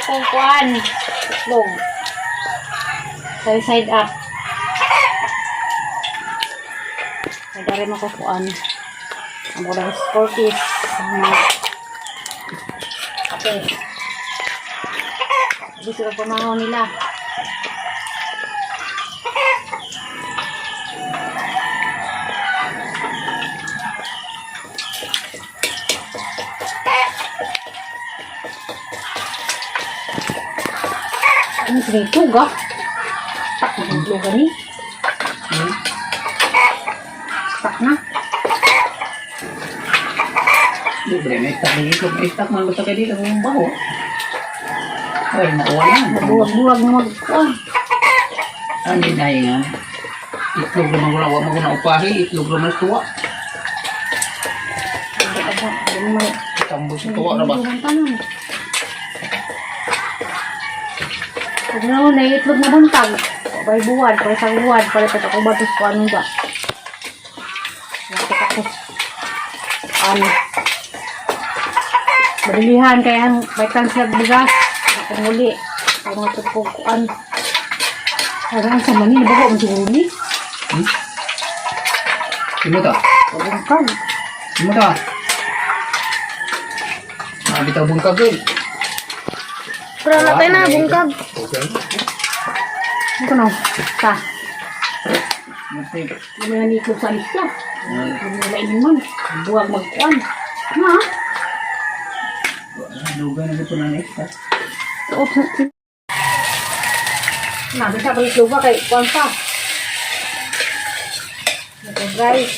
akong kuan. Itlog. Side up. Dari mo ko kuan. Ang mga sporties. Okay. Gusto ko pamahon nila. Ano sa itog ah? Tak na ang itog ni. Tak na. Libre, may tak na itog. May tak man basta kayo dito ng baho. Ay, nawalan. Buwag mo mag-kuan. Ano din na yan? Itlog naman ko na. Huwag mo ko na upahi. Itlog naman tuwa. Tambol sa tuwa na ba? Pag na na itlog na buntag. Pag buwan, pag isang buwan, pag ako batos ko ano ba? Tapos, madalihan kaya may transfer bigas. Ako muli. Kaya mga tukukuan. Hanggang sa mani, nabago ang siguro ni. Sino ta? Bungkag. Sino ta? Bitaw bungkag yun. Pero natin na, bungkag. Ano na? Ta. Masig. Ano na nito sa isla? Ano na inuman? Buwag magkuan. Ha? Lugan na dito na next. Nabi sa balik lupa kay kuan pa. Ito guys.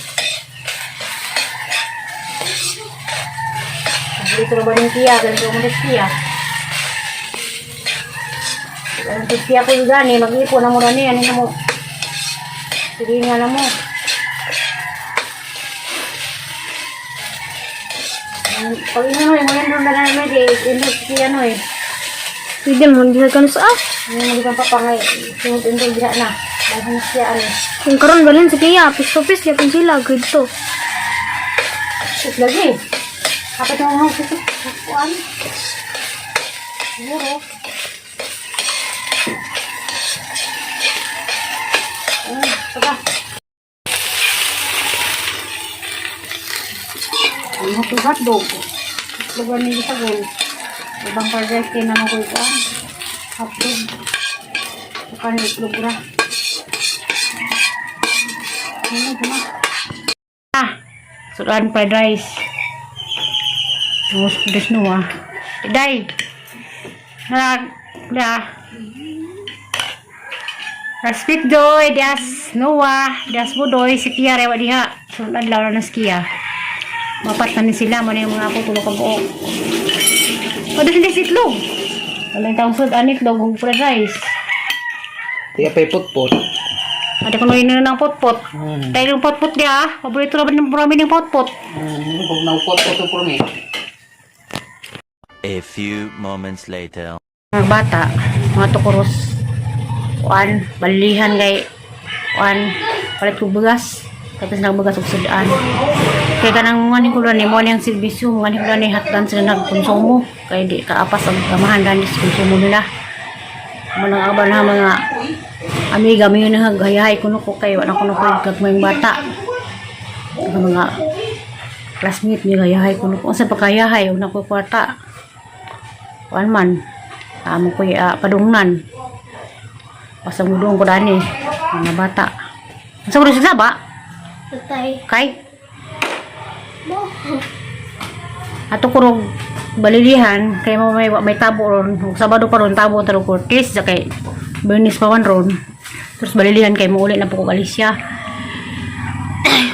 Dito na ba yung tiya? Ganito mo na tiya. Ganito tiya ko yung gani. Mag-ipo na mo na niya. Ano na mo? Sige nga na mo. Pag ino mo yan doon na namin. Ino tiya no eh. Pwede mo, hindi ka sa Hindi kang papangay. Sunod-undol diha na. Dahil siya ano. Kung karon balin sa kaya, pis-to-pis, yapin sila, good to. Ito lagi. Kapit mo mga ito. Kuan. Siguro. Saka. Ang hatugat dog. Lugan nila sa gul. Ibang project na mo ko ito. Hapog. Saka nitlog na. Sudan fried rice. Terus pedes nuah. Dai. Dah. Speak joy, dias nuah, dias budoy si Kia rewa diha. Sudan lawan na Kia. Mapat na ni sila mo na yung mga apo tulo ka buok. Pedes hindi sitlog. Walang taong sud anik daw ug fried rice. Tiya pa ipot-pot. Ada kuno ini ng pot-pot. Tayo ng pot-pot dia. Paborito naman ng marami ng pot-pot. Pag naupot-pot ito por me. A few moments later. Mga bata, mga tukuros. Kuan, balihan kay kuan, palit ko bugas. Tapos nang bugas og sudaan. Kay kanang mga ni kulo ni mo niyang serbisyo, mga ni kulo ni hatdan sila nagkonsumo. Kay di kaapas ang gamahan dan sa konsumo nila. Manang aba na mga amiga mi na gayahay kuno ko kay wala kuno ko gagmayng bata. Mga classmate mi gayahay kuno ko sa pagkayahay una ko kwarta. Kuan man amo ko padungnan. Pasang mudong ko dani mga bata. Sa ulo sa ba? Tatay. Kay ato ko balilihan kay may tabo ron Sabado pa ron tabo taro ko tis sa kay Bernis pa man ron terus balilihan kay mo uli na po ko Alicia.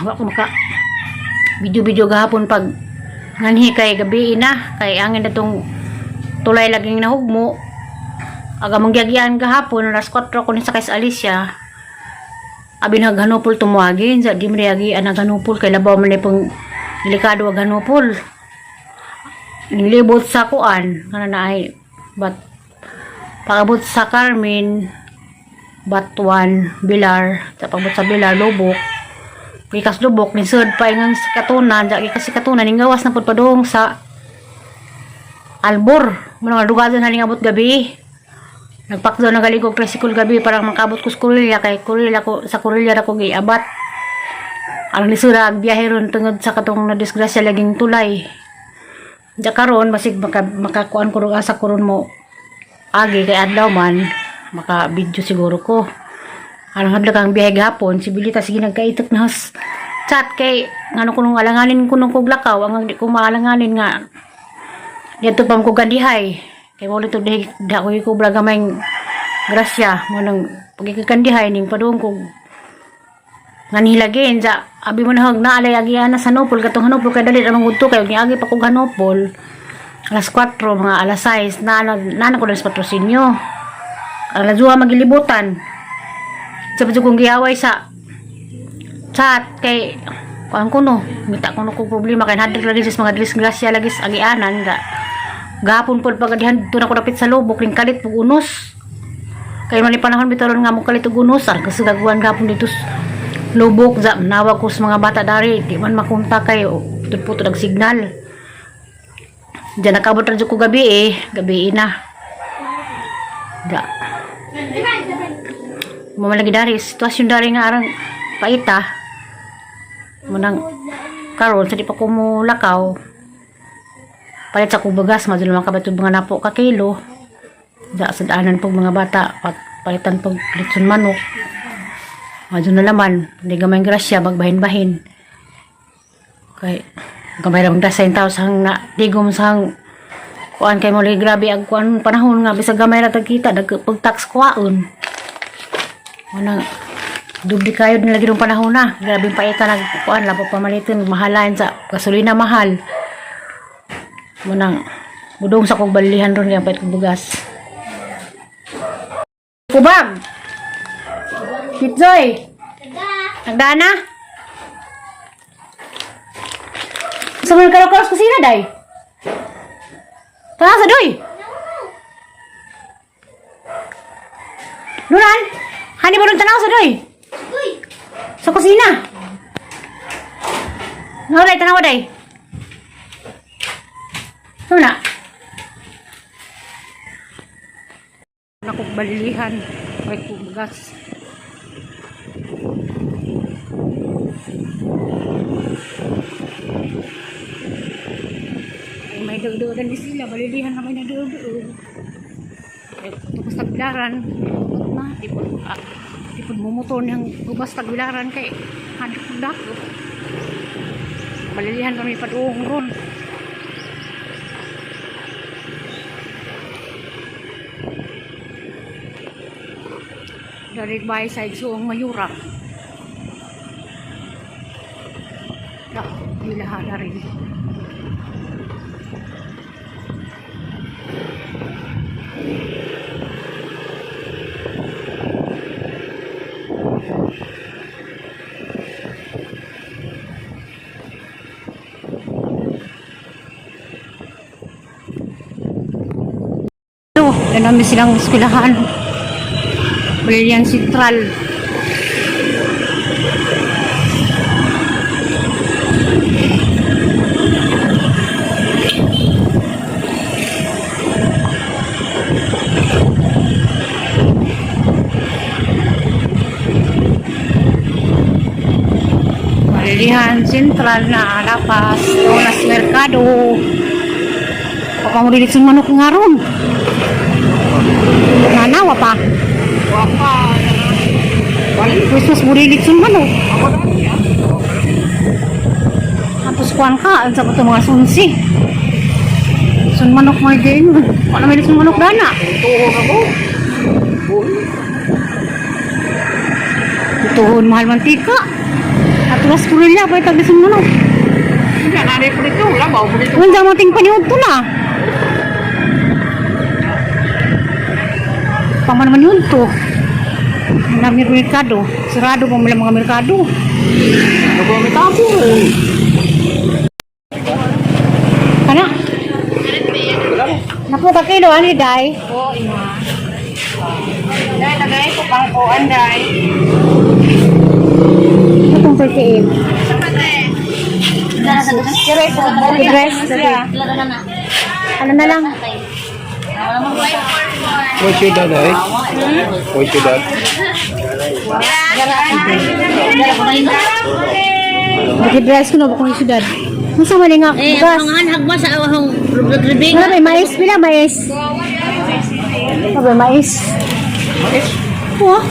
Wa ko maka video gahapon pag nganhi kay gabi na kay angin datong tulay laging nahugmo aga mangyagian gahapon alas 4 ko ni sakay sa Alicia abi naghanupol tumuagin sa di mriyagi naghanupol kay labaw man pong delikado ang hanupol nilibot sa kuan kana na ay bat pagabot sa Carmen Batuan Bilar sa pabot sa Bilar Lubok ikas Lubok ni sud pa ingang si Katunan ja kasi Katunan ning gawas na pud padung sa Albor. Muna nga dugadon haling abot gabi. Nagpakdo na galing kong tricycle gabi para makabot ko sa Kurilya. Kay Kurilya ko, sa Kurilya ako giabat. Ang lisura, biyahe ron tungod sa katong na disgrasya laging tulay. Diya karon basig makakuan ko ron asa ko ron mo. Agi kay adlaw man, maka-video siguro ko. Anong hadla kang biyahe gapon, si Bilita sige nagkaitok na hos. Chat kay ngano ko nung alanganin ko nung kuglakaw, ang di ko maalanganin nga. Dito pam ko gandihay. Kay mo lito di ko bragamay grasya mo nang pagikakandihay ning padung ko nganhilagin sa abi mo na hog na alay agi ana sa Hanopol katong Hanopol kay dali anong gudto kay niagi pa kog Hanopol alas 4 mga alas 6 na ko sa patrosinyo alas 2 magilibutan sa pud kong giaway sa chat kay kuan ko no ngita ko no kog problema kay hadlok lagi sa mga disgrasya lagi sa agianan nga gapon pod pagadihan to na ko dapit sa lubok ning kalit pug unos kay man panahon bitaron nga mo kalit ug unos ar kasi gagwan gapon dito lubok za nawag ko sa mga bata dari di man makunta kay puto nag signal diyan nakabot ra ko gabi gabi na da mo man lagi dari sitwasyon dari nga arang paita mo nang karon sa di pa ko mo lakaw palit sa kubagas madul makabatod mga napo ka kilo da sa daanan pag mga bata palitan pag litson manok madul na laman hindi gamay grasya magbahin-bahin kay gamay ra magdasayin tao sang na digom sang kuan kay mo lagi grabe ang kuan panahon nga bisag gamay ra tagkita pag tax kuaon manang dubli kayo nila gidong panahon na grabe paita nag kuan lapo pamalitin mahalan sa gasolina mahal manang budong sa kong balihan ron kaya pait kong bugas kubag Kitzoy nagdana sa mga karos-karos kusina day tara sa doy Nuran hani mo rin tanaw sa doy sa kusina Nuray tanaw day ano na? Nakong balilihan. May kumagas. Ay, may dugdugan di sila. Balilihan na may nadugdugan. Ay, tukos tagbilaran. Na, tipod mumuton yung ubas tagbilaran kay hadik dako. Balilihan kami paduong ron. Dari bahay sa igsuong mayura. Ilaha na rin. Ito, yan namin silang eskwelahan. Brilliant Central. Brilliant Central na lapas. Oras Mercado. Papa mo dilit sa manok nga ron. Nanawa pa. Christmas burilit sun manok. Tapos kuan ka, sa ito mga sunsi. Sun manok mo din. Ano may sun manok dana? Tuhon mahal mantika. At tulas kurilla pa itag sun manok. Hindi na rin po dito. Wala ba po dito? Wala mating paniod to na. Paman naman yun to. Ang merkado. Sarado pa mula mga merkado. Nagpamit ako. Kana? Napo ka kilo, ano day? Oo, ima. Dahil tagay ko pang kuan, dahil. Ano pong pagkain? Sa pati. Sa dress. Dress? Lalo na na. Ano na lang? What's your dad, eh? What's your dad? Bukid rice ko na bakong isyudad. Masa mali nga bugas? hagma sa awang rubig. Wala may mais. Pila mais? Wala may mais. Wah.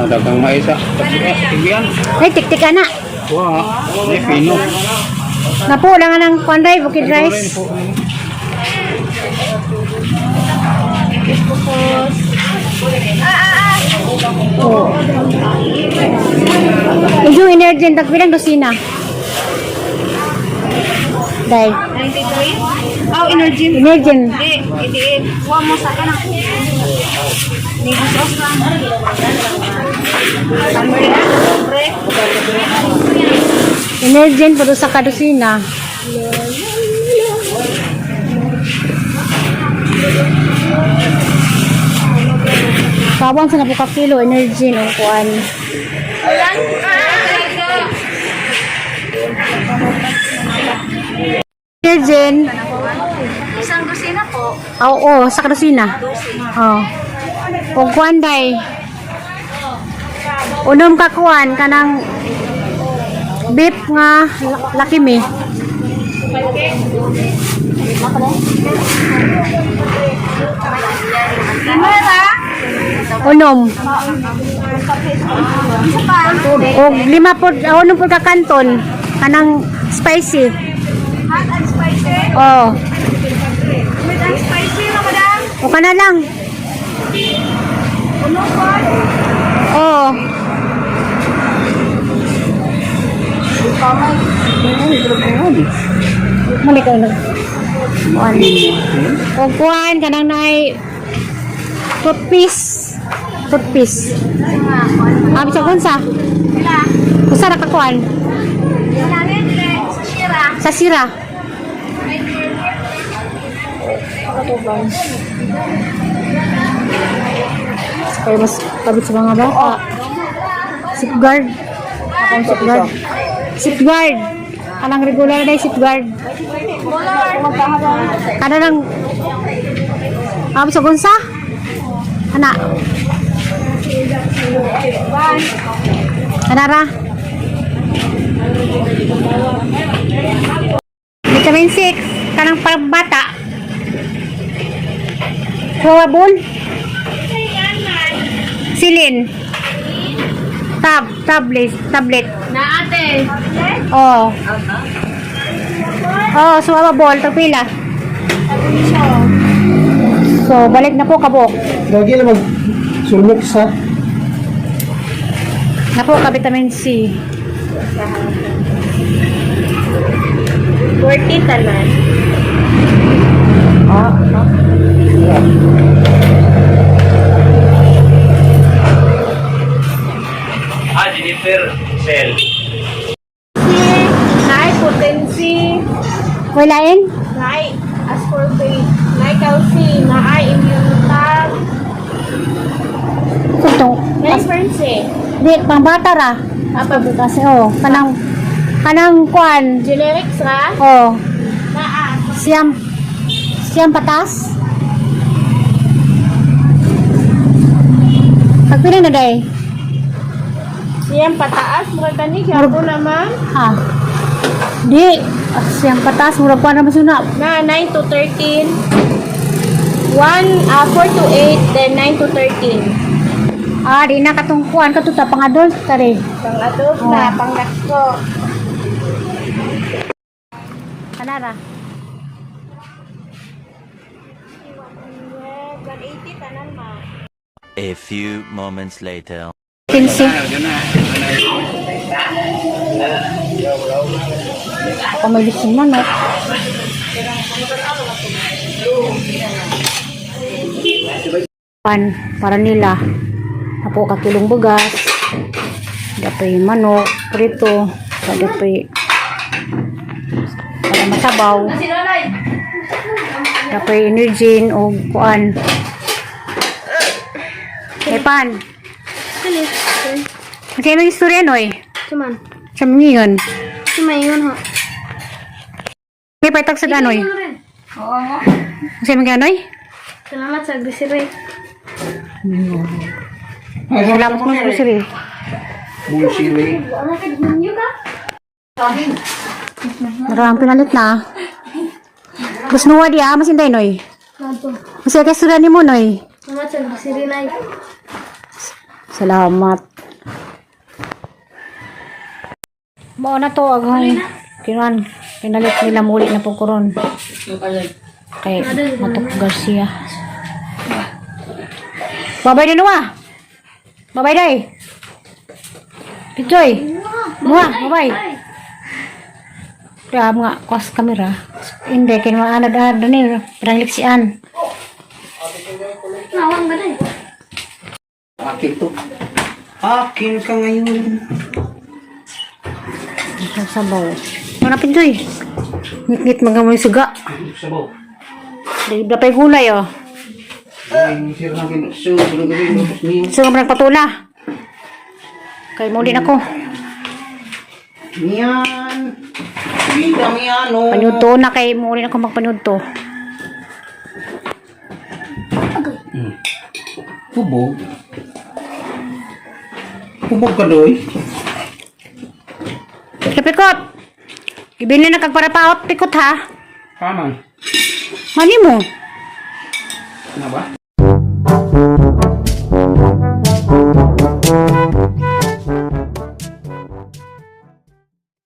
Dagang maisa. Tigyan. Ay, tik-tik na. Wah, ini pino. Napo, lang nga ng kwanday, bukid rice. Oh. Yung energy, tagpilang dosina. Dahil. 93? Oh, energy. Energy. Hindi. Huwag mo sa kanan. Hindi mo sauce lang. Energy po sa kadosina. Pawang sa napuka kilo, energy ng kuan. Energy. Isang kusina po. Oo, sa kadosina. Oo. Kung kuan day. Unom ka kuan kanang beef nga laki mi. Unom. O lima po, unom po ka kanton kanang spicy. Hot and spicy. Oh, With and spicy na, madam. o ka na lang. Ano po? Oh. Mali ka na. Kuan. O kuan kanang nay toothpaste. Toothpaste. Abi sa kunsa? Wala. Kusa ra ka kuan? Wala rin. Sa shira. Sa sira. Kaya mas kabit sa mga bata. Safeguard. Akong safeguard. Safeguard. Kanang regular na safeguard. Kada lang. Abi sa kunsa? Ana. Ana ra. Vitamin 6. Kanang pambata. Huwabon. Silin. Tablet. Na ate. Oh. Oh, suwa ball to pila. So, balik na po kabok. Gagi na mag sulmok sa. Na po ka vitamin C. 40 tanan. Jennifer Cell. Nai potensi. May lain? Nai ascorbate. Nai calcium. Nai immunotag. Kuntong. Nai fermense. Di, pambata ra. Apa Kasi, oh, kanang kwan. generics ra? Oh, Naa. siyam patas. Pagpila na day? Siyang pataas. Murag tani. Kaya po naman. Ha? Di, siyam patas. Murag pa naman suna. Na 9 to 13. 4 to 8. Then 9 to 13. Ah, di na katungkuan. Katuta pang adult tari. Pang adult na. Pang nakso. Kanara. 180 tanan ma. A few moments later. Pinsi. Ako may lisin na, no? Para nila. Ako kakilong bugas. Dapat manok, prito. Dapat para masabaw. Dapat energy o kuan. May pan. Kasi may istorya, no eh. Cuman. Sa mga yun. Cuma yun ho. May patag sa ganoy. Oo nga. Kasi maganoy? Salamat sa grocery. Salamat mo sa grocery. Bullshit. Ano ka ginyo ka? Maraming pinalit na. Gusto mo di masinday noy. Nato. Kasi kasuran ni mo noy. Salamat sa grocery na. Salamat. Mao na to agay. Kinuan pinalit nila muli na pagkuron. Kay Matok Garcia. Babay din wa. Babay day. Pichoy. Muha, babay. Kaya mga kuas kamera. Hindi, kaya mga anad-anad na niyo. Parang liksian. Nawang ganay. Akin to. Akin ka ngayon. Ang sabaw. Ano na Pichoy? Ngit-ngit magamoy suga. Sabaw. Dapay gulay oh. Ay, sir na so, gawin mo niyo. So, marang patula. Kay muli na ko. Miyan. Bida miyan, oh. Panyudto na kay muli na ko magpanyudto. Hubog. Hubog ka doy. Pikot! Ibili na kagparapaot, pikot ha. Paano? Mani mo. Ano ba?